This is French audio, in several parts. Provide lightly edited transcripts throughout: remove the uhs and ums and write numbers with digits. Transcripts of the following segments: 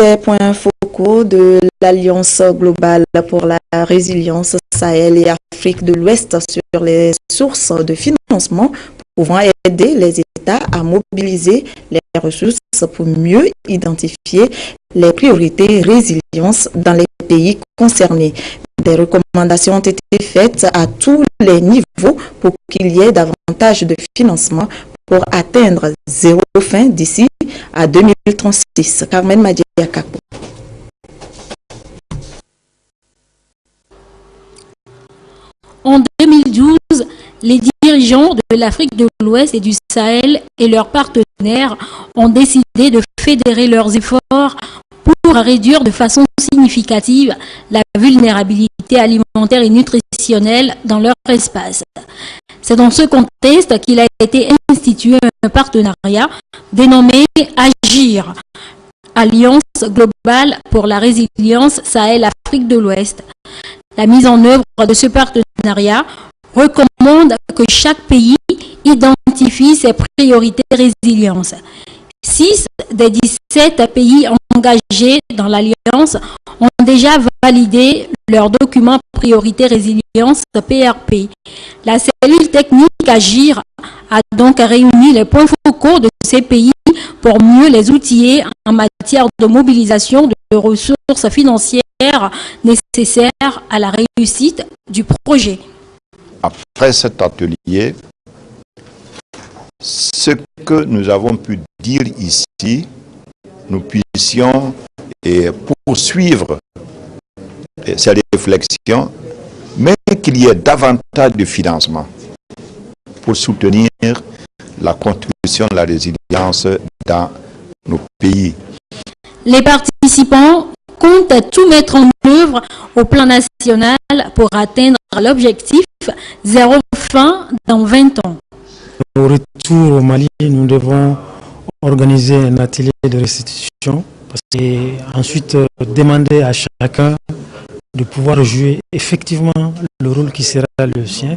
des points focaux de l'Alliance globale pour la résilience Sahel et Afrique de l'Ouest sur les sources de financement pouvant aider les États à mobiliser les ressources pour mieux identifier les priorités résilience dans les pays concernés. Des recommandations ont été faites à tous les niveaux pour qu'il y ait davantage de financement pour atteindre zéro fin d'ici à 2036. Carmen Madiakapo. En 2012, les dirigeants de l'Afrique de l'Ouest et du Sahel et leurs partenaires ont décidé de fédérer leurs efforts pour réduire de façon significative la vulnérabilité alimentaire et nutritionnelle dans leur espace. C'est dans ce contexte qu'il a été institué un partenariat dénommé AGIR, Alliance globale pour la résilience Sahel-Afrique de l'Ouest. La mise en œuvre de ce partenariat recommande que chaque pays identifie ses priorités résilience. 6 des 17 pays engagés dans l'Alliance ont déjà validé leur document priorité résilience PRP. La cellule technique AGIR a donc réuni les points focaux de ces pays pour mieux les outiller en matière de mobilisation de ressources financières nécessaires à la réussite du projet. Après cet atelier, ce que nous avons pu dire ici, nous puissions poursuivre ces réflexions, mais qu'il y ait davantage de financement pour soutenir la construction de la résilience dans nos pays. Les participants comptent tout mettre en œuvre au plan national pour atteindre l'objectif zéro faim dans 20 ans. Au retour au Mali, nous devons organiser un atelier de restitution et ensuite demander à chacun de pouvoir jouer effectivement le rôle qui sera le sien,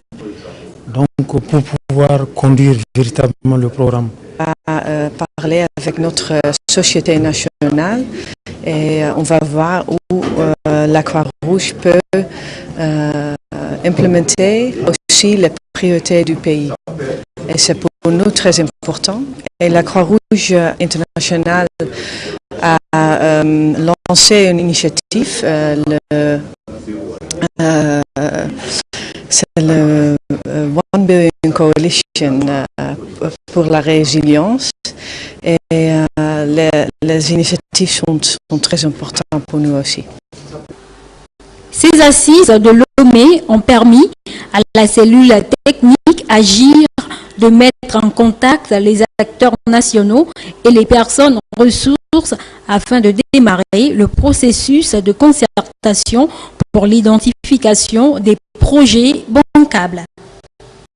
donc pour pouvoir conduire véritablement le programme. Parler avec notre société nationale et on va voir où la Croix-Rouge peut implémenter aussi les priorités du pays. Et c'est pour nous très important. Et la Croix-Rouge internationale a lancé une initiative, c'est le One Billion Coalition pour la résilience. Et les initiatives sont très importantes pour nous aussi. Ces assises de Lomé ont permis à la cellule technique AGIR de mettre en contact les acteurs nationaux et les personnes ressources afin de démarrer le processus de concertation pour l'identification des projets bancables.